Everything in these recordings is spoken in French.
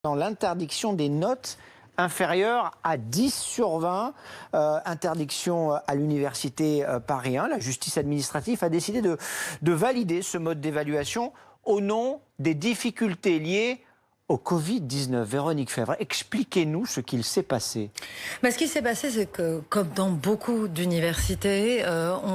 dans l'interdiction des notes inférieures à 10 sur 20, interdiction à l'université Paris 1. La justice administrative a décidé de valider ce mode d'évaluation au nom des difficultés liées au Covid-19. Véronique Fèvre, expliquez-nous ce qu'il s'est passé. Ce qui s'est passé, c'est que, comme dans beaucoup d'universités,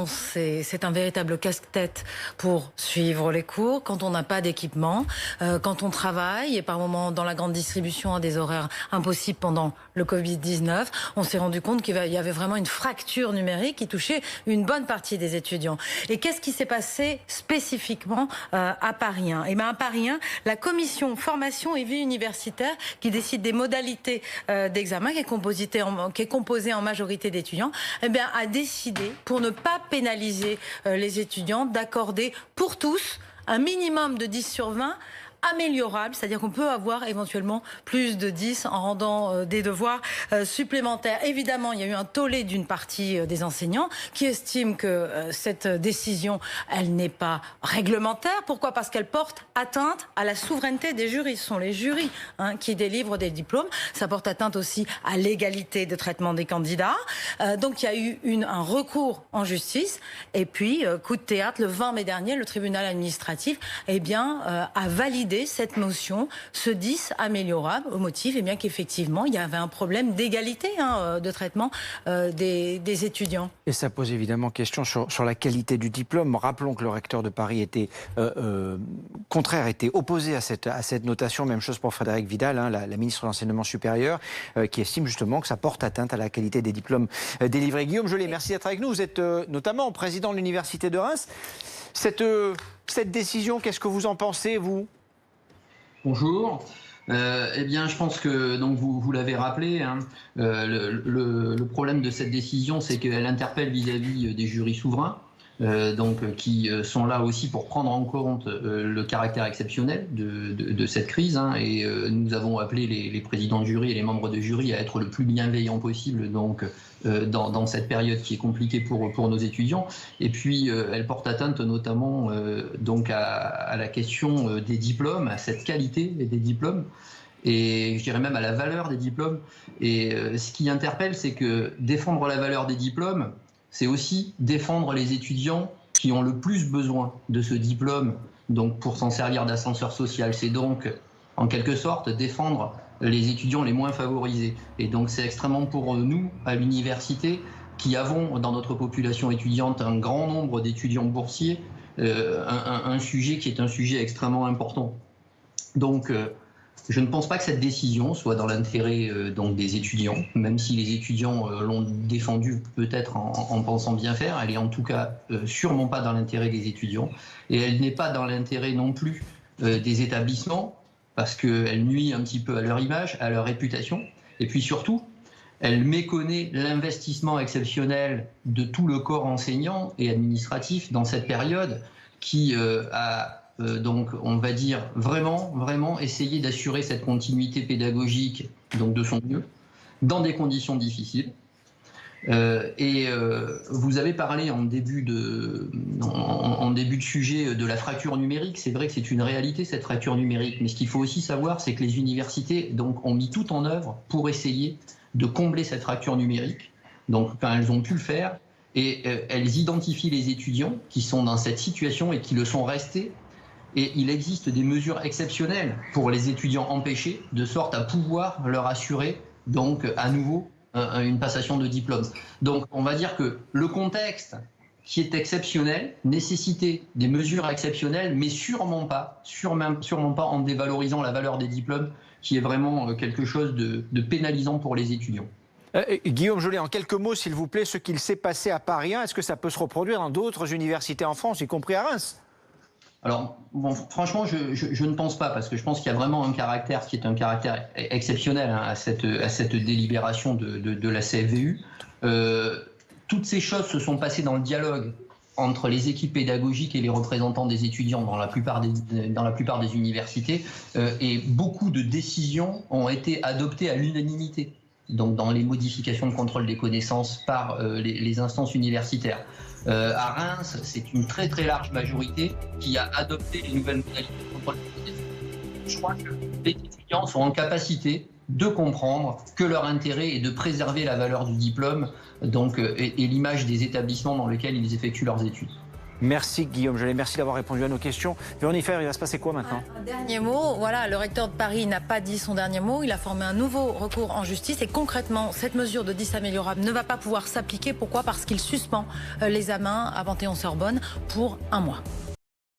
c'est un véritable casse-tête pour suivre les cours, quand on n'a pas d'équipement, quand on travaille, et par moments dans la grande distribution à des horaires impossibles pendant le Covid-19, on s'est rendu compte qu'il y avait vraiment une fracture numérique qui touchait une bonne partie des étudiants. Et qu'est-ce qui s'est passé spécifiquement à Paris 1 ? À Paris 1, la commission formation et vie universitaire qui décide des modalités d'examen, qui est composée en majorité d'étudiants, a décidé, pour ne pas pénaliser les étudiants, d'accorder pour tous un minimum de 10 sur 20 améliorable, c'est-à-dire qu'on peut avoir éventuellement plus de 10 en rendant des devoirs supplémentaires. Évidemment, il y a eu un tollé d'une partie des enseignants qui estiment que cette décision, elle n'est pas réglementaire. Pourquoi ? Parce qu'elle porte atteinte à la souveraineté des jurys. Ce sont les jurys qui délivrent des diplômes. Ça porte atteinte aussi à l'égalité de traitement des candidats. Donc il y a eu un recours en justice. Et puis, coup de théâtre, le 20 mai dernier, le tribunal administratif a validé cette motion, ce 10 améliorable, au motif qu'effectivement, il y avait un problème d'égalité de traitement des étudiants. Et ça pose évidemment question sur la qualité du diplôme. Rappelons que le recteur de Paris était opposé à cette notation. Même chose pour Frédérique Vidal, la ministre de l'Enseignement supérieur, qui estime justement que ça porte atteinte à la qualité des diplômes délivrés. Guillaume Jollet, merci d'être avec nous. Vous êtes notamment président de l'Université de Reims. Cette décision, qu'est-ce que vous en pensez, vous ? Bonjour. Je pense que vous l'avez rappelé, le problème de cette décision, c'est qu'elle interpelle vis-à-vis des jurys souverains, qui sont là aussi pour prendre en compte le caractère exceptionnel de cette crise. Nous avons appelé les présidents de jury et les membres de jury à être le plus bienveillants possible dans cette période qui est compliquée pour nos étudiants. Et puis, elle porte atteinte notamment à la question des diplômes, à cette qualité des diplômes, et je dirais même à la valeur des diplômes. Et ce qui interpelle, c'est que défendre la valeur des diplômes, c'est aussi défendre les étudiants qui ont le plus besoin de ce diplôme, pour s'en servir d'ascenseur social. C'est donc, en quelque sorte, défendre les étudiants les moins favorisés. Et donc, c'est extrêmement pour nous, à l'université, qui avons dans notre population étudiante un grand nombre d'étudiants boursiers, un sujet qui est un sujet extrêmement important. Donc, je ne pense pas que cette décision soit dans l'intérêt des étudiants, même si les étudiants l'ont défendue peut-être en pensant bien faire. Elle est en tout cas sûrement pas dans l'intérêt des étudiants, et elle n'est pas dans l'intérêt non plus des établissements, parce qu'elle nuit un petit peu à leur image, à leur réputation, et puis surtout, elle méconnaît l'investissement exceptionnel de tout le corps enseignant et administratif dans cette période qui a on va dire vraiment essayer d'assurer cette continuité pédagogique de son mieux, dans des conditions difficiles. Vous avez parlé en début de sujet de la fracture numérique. C'est vrai que c'est une réalité, cette fracture numérique. Mais ce qu'il faut aussi savoir, c'est que les universités ont mis tout en œuvre pour essayer de combler cette fracture numérique. Quand elles ont pu le faire, et elles identifient les étudiants qui sont dans cette situation et qui le sont restés. Et il existe des mesures exceptionnelles pour les étudiants empêchés, de sorte à pouvoir leur assurer à nouveau une passation de diplôme. Donc on va dire que le contexte qui est exceptionnel nécessitait des mesures exceptionnelles, mais sûrement pas en dévalorisant la valeur des diplômes, qui est vraiment quelque chose de pénalisant pour les étudiants. Guillaume Jollet, en quelques mots, s'il vous plaît, ce qu'il s'est passé à Paris 1, est-ce que ça peut se reproduire dans d'autres universités en France, y compris à Reims ? Alors, franchement, je ne pense pas, parce que je pense qu'il y a vraiment un caractère qui est un caractère exceptionnel à cette délibération de la CFVU. Toutes ces choses se sont passées dans le dialogue entre les équipes pédagogiques et les représentants des étudiants dans la plupart des universités, et beaucoup de décisions ont été adoptées à l'unanimité, dans les modifications de contrôle des connaissances par les instances universitaires. À Reims, c'est une très très large majorité qui a adopté les nouvelles modalités de contrôle des connaissances. Je crois que les étudiants sont en capacité de comprendre que leur intérêt est de préserver la valeur du diplôme donc, et l'image des établissements dans lesquels ils effectuent leurs études. Merci Guillaume Jallet, merci d'avoir répondu à nos questions. Véronique Ferrer, il va se passer quoi maintenant? Un dernier mot, voilà, le recteur de Paris n'a pas dit son dernier mot, il a formé un nouveau recours en justice et concrètement, cette mesure de 10 améliorables ne va pas pouvoir s'appliquer. Pourquoi? Parce qu'il suspend les examens à Panthéon-Sorbonne pour 1 mois.